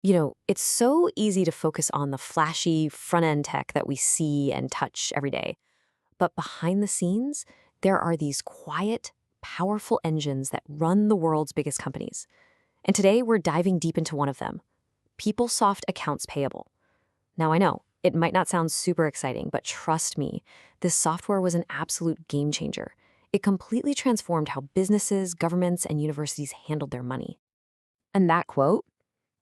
It's so easy to focus on the flashy front-end tech that we see and touch every day. But behind the scenes, there are these quiet, powerful engines that run the world's biggest companies. And today, we're diving deep into one of them, PeopleSoft Accounts Payable. Now, I know, it might not sound super exciting, but trust me, this software was an absolute game changer. It completely transformed how businesses, governments, and universities handled their money. And that quote,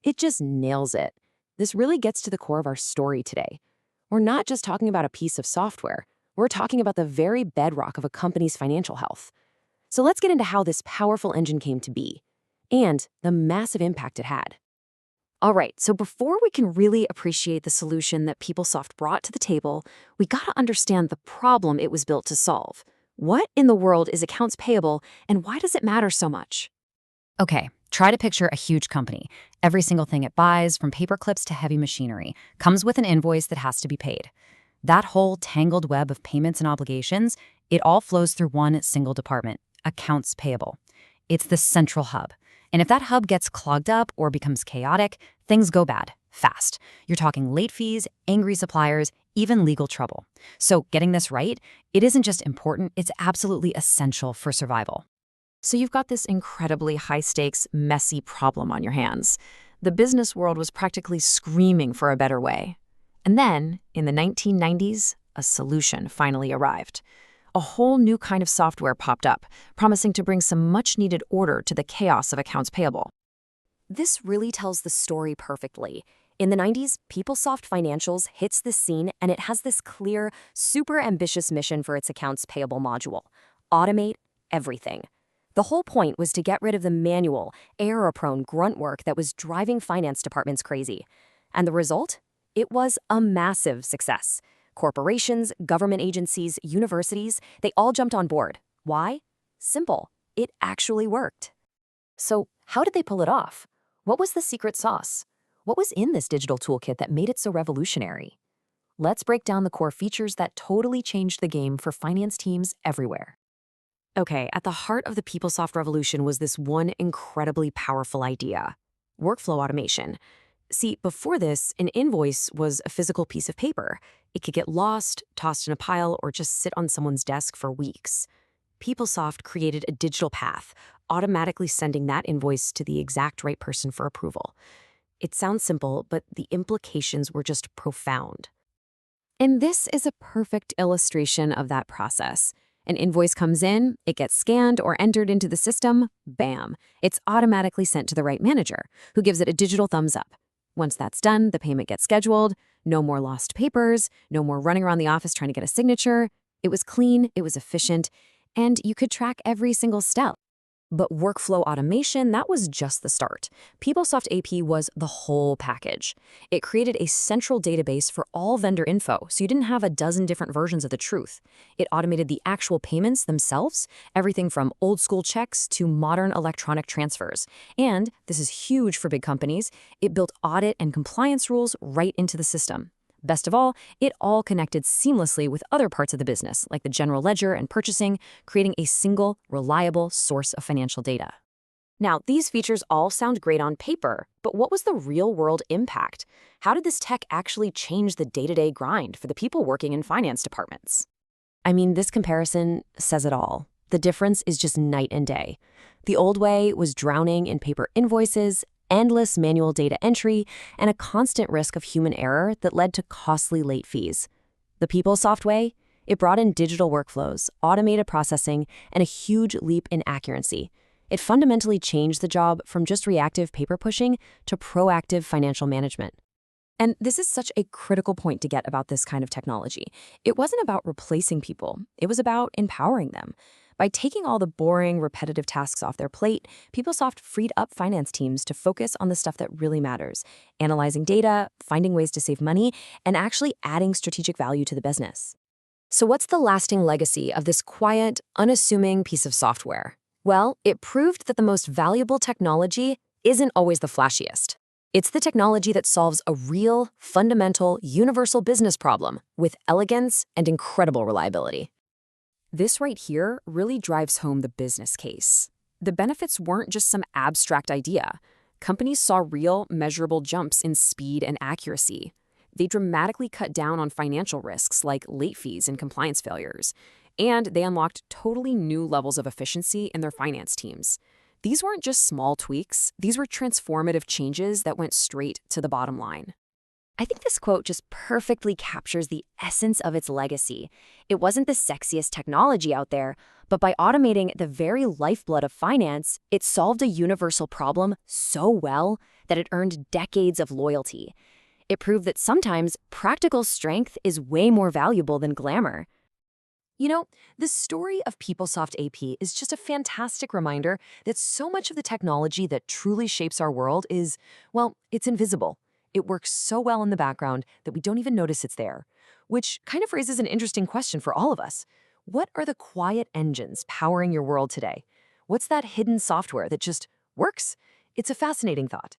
it just nails it. This really gets to the core of our story today. We're not just talking about a piece of software. We're talking about the very bedrock of a company's financial health. So let's get into how this powerful engine came to be and the massive impact it had. All right, so before we can really appreciate the solution that PeopleSoft brought to the table, we gotta understand the problem it was built to solve. What in the world is accounts payable, and why does it matter so much? Okay, try to picture a huge company. Every single thing it buys, from paper clips to heavy machinery, comes with an invoice that has to be paid. That whole tangled web of payments and obligations, it all flows through one single department, accounts payable. It's the central hub. And if that hub gets clogged up or becomes chaotic, things go bad, fast. You're talking late fees, angry suppliers, even legal trouble. So getting this right, it isn't just important, it's absolutely essential for survival. So you've got this incredibly high-stakes, messy problem on your hands. The business world was practically screaming for a better way. And then, in the 1990s, a solution finally arrived. A whole new kind of software popped up, promising to bring some much-needed order to the chaos of accounts payable. This really tells the story perfectly. In the 90s, PeopleSoft Financials hits this scene, and it has this clear, super ambitious mission for its accounts payable module: automate everything. The whole point was to get rid of the manual, error-prone grunt work that was driving finance departments crazy. And the result? It was a massive success. Corporations, government agencies, universities, they all jumped on board. Why? Simple. It actually worked. So, how did they pull it off? What was the secret sauce? What was in this digital toolkit that made it so revolutionary? Let's break down the core features that totally changed the game for finance teams everywhere. Okay, at the heart of the PeopleSoft revolution was this one incredibly powerful idea: workflow automation. See, before this, an invoice was a physical piece of paper. It could get lost, tossed in a pile, or just sit on someone's desk for weeks. PeopleSoft created a digital path, automatically sending that invoice to the exact right person for approval. It sounds simple, but the implications were just profound. And this is a perfect illustration of that process. An invoice comes in, it gets scanned or entered into the system, bam, it's automatically sent to the right manager, who gives it a digital thumbs up. Once that's done, the payment gets scheduled, no more lost papers, no more running around the office trying to get a signature. It was clean, it was efficient, and you could track every single step. But workflow automation, that was just the start. PeopleSoft AP was the whole package. It created a central database for all vendor info, so you didn't have a dozen different versions of the truth. It automated the actual payments themselves, everything from old-school checks to modern electronic transfers. And, this is huge for big companies, it built audit and compliance rules right into the system. Best of all, it all connected seamlessly with other parts of the business, like the general ledger and purchasing, creating a single, reliable source of financial data. Now, these features all sound great on paper, but what was the real-world impact? How did this tech actually change the day-to-day grind for the people working in finance departments? I mean, this comparison says it all. The difference is just night and day. The old way was drowning in paper invoices, endless manual data entry, and a constant risk of human error that led to costly late fees. The PeopleSoft way, it brought in digital workflows, automated processing, and a huge leap in accuracy. It fundamentally changed the job from just reactive paper pushing to proactive financial management. And this is such a critical point to get about this kind of technology. It wasn't about replacing people, it was about empowering them. By taking all the boring, repetitive tasks off their plate, PeopleSoft freed up finance teams to focus on the stuff that really matters: analyzing data, finding ways to save money, and actually adding strategic value to the business. So what's the lasting legacy of this quiet, unassuming piece of software? Well, it proved that the most valuable technology isn't always the flashiest. It's the technology that solves a real, fundamental, universal business problem with elegance and incredible reliability. This right here really drives home the business case. The benefits weren't just some abstract idea. companies saw real, measurable jumps in speed and accuracy. They dramatically cut down on financial risks like late fees and compliance failures. And they unlocked totally new levels of efficiency in their finance teams. These weren't just small tweaks, these were transformative changes that went straight to the bottom line. I think this quote just perfectly captures the essence of its legacy. It wasn't the sexiest technology out there, but by automating the very lifeblood of finance, it solved a universal problem so well that it earned decades of loyalty. It proved that sometimes practical strength is way more valuable than glamour. You know, the story of PeopleSoft AP is just a fantastic reminder that so much of the technology that truly shapes our world is, well, it's invisible. It works so well in the background that we don't even notice it's there. Which kind of raises an interesting question for all of us. What are the quiet engines powering your world today? What's that hidden software that just works? It's a fascinating thought.